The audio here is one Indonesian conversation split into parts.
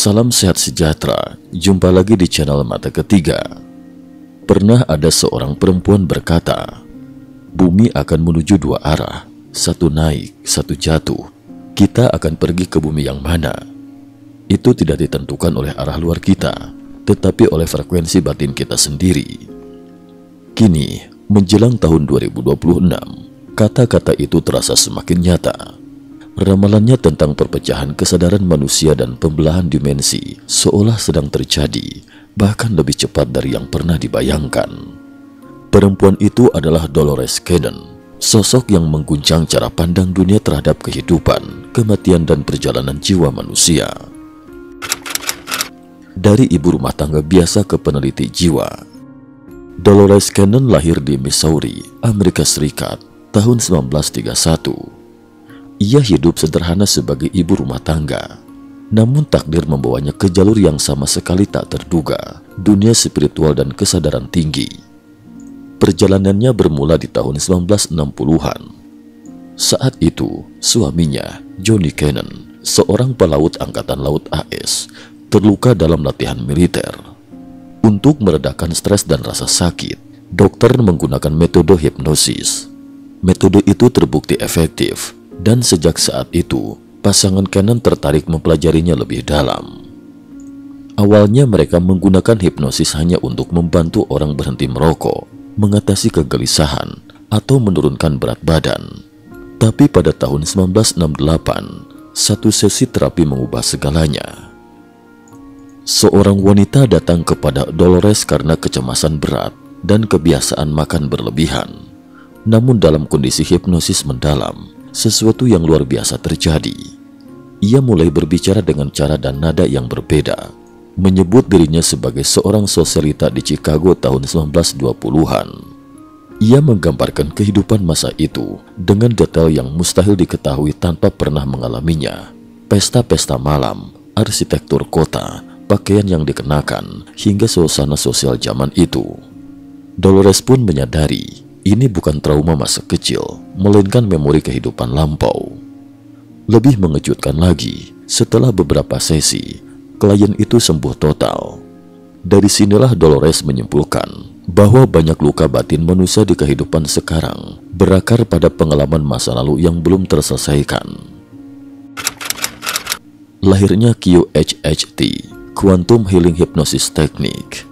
Salam sehat sejahtera, jumpa lagi di channel Mata Ketiga. Pernah ada seorang perempuan berkata, bumi akan menuju dua arah, satu naik, satu jatuh. Kita akan pergi ke bumi yang mana? Itu tidak ditentukan oleh arah luar kita, tetapi oleh frekuensi batin kita sendiri. Kini, menjelang tahun 2026, kata-kata itu terasa semakin nyata. Ramalannya tentang perpecahan kesadaran manusia dan pembelahan dimensi seolah sedang terjadi, bahkan lebih cepat dari yang pernah dibayangkan. Perempuan itu adalah Dolores Cannon, sosok yang mengguncang cara pandang dunia terhadap kehidupan, kematian, dan perjalanan jiwa manusia. Dari ibu rumah tangga biasa ke peneliti jiwa, Dolores Cannon lahir di Missouri, Amerika Serikat, tahun 1931. Ia hidup sederhana sebagai ibu rumah tangga, namun takdir membawanya ke jalur yang sama sekali tak terduga, dunia spiritual dan kesadaran tinggi. Perjalanannya bermula di tahun 1960-an. Saat itu, suaminya, Johnny Cannon, seorang pelaut Angkatan Laut AS, terluka dalam latihan militer. Untuk meredakan stres dan rasa sakit, dokter menggunakan metode hipnosis. Metode itu terbukti efektif, dan sejak saat itu, pasangan Cannon tertarik mempelajarinya lebih dalam. Awalnya mereka menggunakan hipnosis hanya untuk membantu orang berhenti merokok, mengatasi kegelisahan, atau menurunkan berat badan. Tapi pada tahun 1968, satu sesi terapi mengubah segalanya. Seorang wanita datang kepada Dolores karena kecemasan berat dan kebiasaan makan berlebihan. Namun dalam kondisi hipnosis mendalam, sesuatu yang luar biasa terjadi. Ia mulai berbicara dengan cara dan nada yang berbeda, menyebut dirinya sebagai seorang sosialita di Chicago tahun 1920-an. Ia menggambarkan kehidupan masa itu dengan detail yang mustahil diketahui tanpa pernah mengalaminya. Pesta-pesta malam, arsitektur kota, pakaian yang dikenakan, hingga suasana sosial zaman itu. Dolores pun menyadari ini bukan trauma masa kecil, melainkan memori kehidupan lampau. Lebih mengejutkan lagi, setelah beberapa sesi, klien itu sembuh total. Dari sinilah Dolores menyimpulkan bahwa banyak luka batin manusia di kehidupan sekarang berakar pada pengalaman masa lalu yang belum terselesaikan. Lahirnya QHHT, Quantum Healing Hypnosis Technique.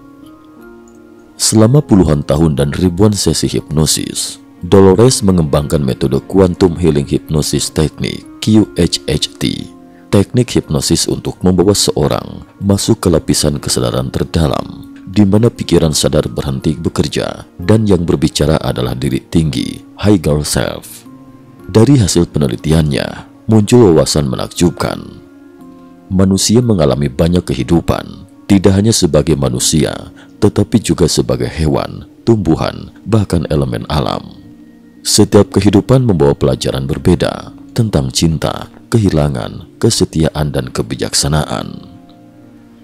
Selama puluhan tahun dan ribuan sesi hipnosis, Dolores mengembangkan metode Quantum Healing Hypnosis Technique (QHHT), teknik hipnosis untuk membawa seorang masuk ke lapisan kesadaran terdalam, di mana pikiran sadar berhenti bekerja dan yang berbicara adalah diri tinggi, higher self. Dari hasil penelitiannya, muncul wawasan menakjubkan. Manusia mengalami banyak kehidupan, tidak hanya sebagai manusia, tetapi juga sebagai hewan, tumbuhan, bahkan elemen alam. Setiap kehidupan membawa pelajaran berbeda tentang cinta, kehilangan, kesetiaan, dan kebijaksanaan.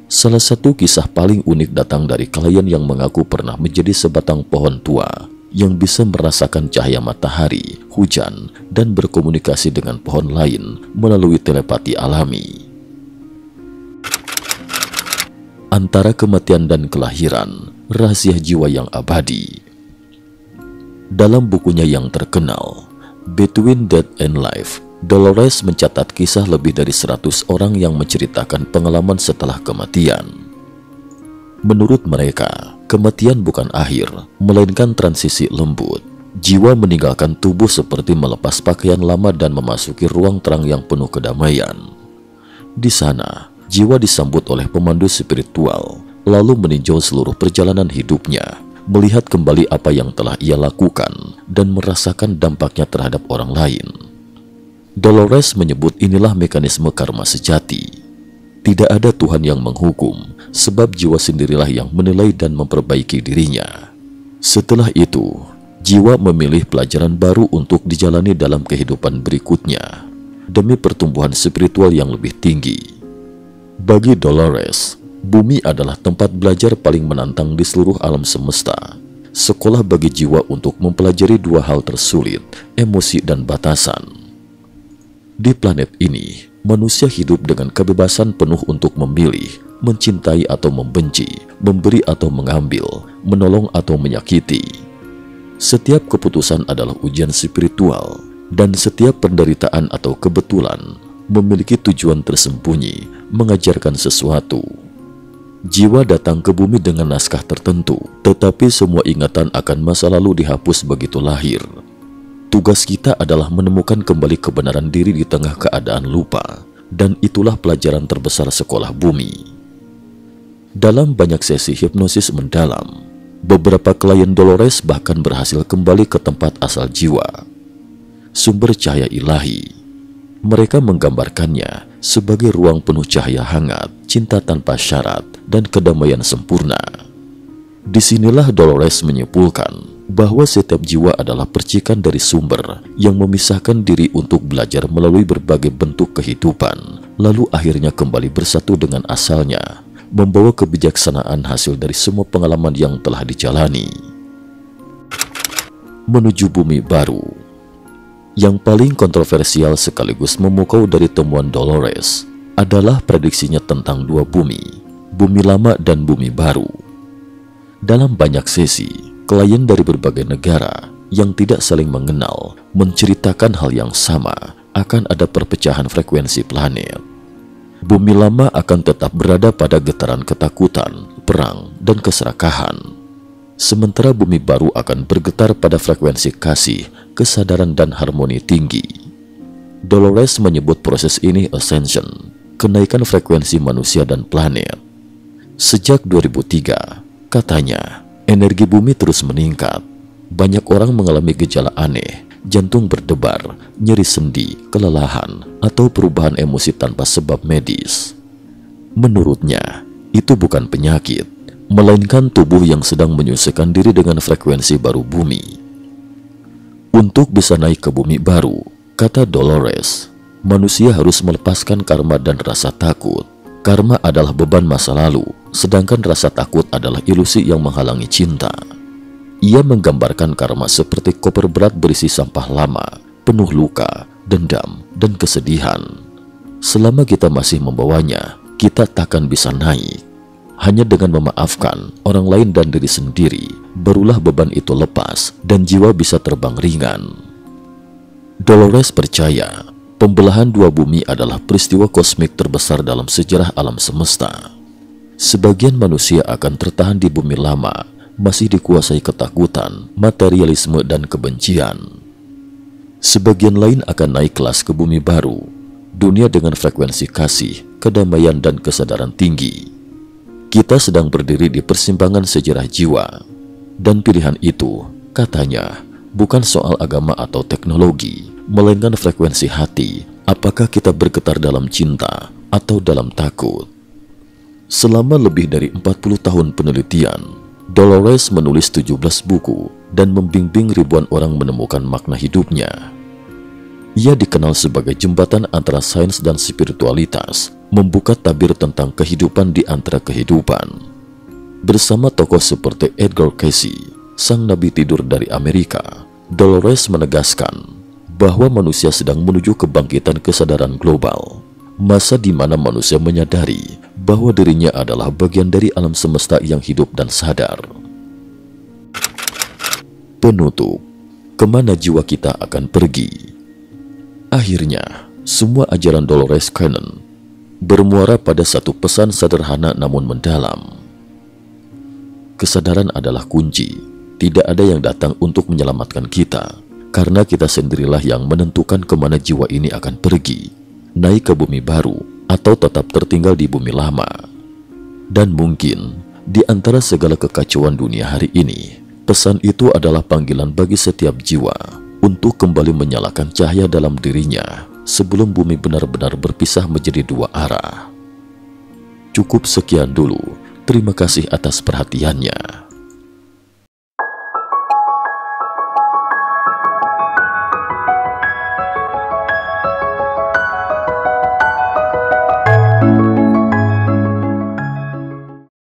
Salah satu kisah paling unik datang dari klien yang mengaku pernah menjadi sebatang pohon tua yang bisa merasakan cahaya matahari, hujan, dan berkomunikasi dengan pohon lain melalui telepati alami. Antara kematian dan kelahiran, rahasia jiwa yang abadi. Dalam bukunya yang terkenal, Between Death and Life, Dolores mencatat kisah lebih dari 100 orang yang menceritakan pengalaman setelah kematian. Menurut mereka, kematian bukan akhir, melainkan transisi lembut. Jiwa meninggalkan tubuh seperti melepas pakaian lama dan memasuki ruang terang yang penuh kedamaian. Di sana, jiwa disambut oleh pemandu spiritual, lalu meninjau seluruh perjalanan hidupnya, melihat kembali apa yang telah ia lakukan, dan merasakan dampaknya terhadap orang lain. Dolores menyebut inilah mekanisme karma sejati. Tidak ada Tuhan yang menghukum, sebab jiwa sendirilah yang menilai dan memperbaiki dirinya. Setelah itu, jiwa memilih pelajaran baru untuk dijalani dalam kehidupan berikutnya, demi pertumbuhan spiritual yang lebih tinggi. Bagi Dolores, bumi adalah tempat belajar paling menantang di seluruh alam semesta. Sekolah bagi jiwa untuk mempelajari dua hal tersulit, emosi dan batasan. Di planet ini, manusia hidup dengan kebebasan penuh untuk memilih, mencintai atau membenci, memberi atau mengambil, menolong atau menyakiti. Setiap keputusan adalah ujian spiritual, dan setiap penderitaan atau kebetulan memiliki tujuan tersembunyi, mengajarkan sesuatu. Jiwa datang ke bumi dengan naskah tertentu, tetapi semua ingatan akan masa lalu dihapus begitu lahir. Tugas kita adalah menemukan kembali kebenaran diri di tengah keadaan lupa, dan itulah pelajaran terbesar sekolah bumi. Dalam banyak sesi hipnosis mendalam, beberapa klien Dolores bahkan berhasil kembali ke tempat asal jiwa, sumber cahaya ilahi. Mereka menggambarkannya sebagai ruang penuh cahaya hangat, cinta tanpa syarat, dan kedamaian sempurna. Disinilah Dolores menyimpulkan bahwa setiap jiwa adalah percikan dari sumber yang memisahkan diri untuk belajar melalui berbagai bentuk kehidupan, lalu akhirnya kembali bersatu dengan asalnya, membawa kebijaksanaan hasil dari semua pengalaman yang telah dijalani. Menuju bumi baru. Yang paling kontroversial sekaligus memukau dari temuan Dolores adalah prediksinya tentang dua bumi, bumi lama dan bumi baru. Dalam banyak sesi, klien dari berbagai negara yang tidak saling mengenal menceritakan hal yang sama, akan ada perpecahan frekuensi planet. Bumi lama akan tetap berada pada getaran ketakutan, perang, dan keserakahan. Sementara bumi baru akan bergetar pada frekuensi kasih, kesadaran, dan harmoni tinggi. Dolores menyebut proses ini ascension, kenaikan frekuensi manusia dan planet. Sejak 2003, katanya, energi bumi terus meningkat. Banyak orang mengalami gejala aneh, jantung berdebar, nyeri sendi, kelelahan, atau perubahan emosi tanpa sebab medis. Menurutnya, itu bukan penyakit, melainkan tubuh yang sedang menyesuaikan diri dengan frekuensi baru bumi. Untuk bisa naik ke bumi baru, kata Dolores, manusia harus melepaskan karma dan rasa takut. Karma adalah beban masa lalu, sedangkan rasa takut adalah ilusi yang menghalangi cinta. Ia menggambarkan karma seperti koper berat berisi sampah lama, penuh luka, dendam, dan kesedihan. Selama kita masih membawanya, kita takkan bisa naik. Hanya dengan memaafkan orang lain dan diri sendiri, barulah beban itu lepas dan jiwa bisa terbang ringan. Dolores percaya pembelahan dua bumi adalah peristiwa kosmik terbesar dalam sejarah alam semesta. Sebagian manusia akan tertahan di bumi lama, masih dikuasai ketakutan, materialisme, dan kebencian. Sebagian lain akan naik kelas ke bumi baru, dunia dengan frekuensi kasih, kedamaian, dan kesadaran tinggi. Kita sedang berdiri di persimpangan sejarah jiwa, dan pilihan itu, katanya, bukan soal agama atau teknologi, melainkan frekuensi hati. Apakah kita bergetar dalam cinta atau dalam takut? Selama lebih dari 40 tahun penelitian, Dolores menulis 17 buku dan membimbing ribuan orang menemukan makna hidupnya. Ia dikenal sebagai jembatan antara sains dan spiritualitas, membuka tabir tentang kehidupan di antara kehidupan. Bersama tokoh seperti Edgar Cayce, sang nabi tidur dari Amerika, Dolores menegaskan bahwa manusia sedang menuju kebangkitan kesadaran global, masa di mana manusia menyadari bahwa dirinya adalah bagian dari alam semesta yang hidup dan sadar. Penutup, kemana jiwa kita akan pergi? Akhirnya, semua ajaran Dolores Cannon bermuara pada satu pesan sederhana namun mendalam. Kesadaran adalah kunci. Tidak ada yang datang untuk menyelamatkan kita, karena kita sendirilah yang menentukan kemana jiwa ini akan pergi, naik ke bumi baru atau tetap tertinggal di bumi lama. Dan mungkin di antara segala kekacauan dunia hari ini, pesan itu adalah panggilan bagi setiap jiwa untuk kembali menyalakan cahaya dalam dirinya sebelum bumi benar-benar berpisah menjadi dua arah. Cukup sekian dulu. Terima kasih atas perhatiannya.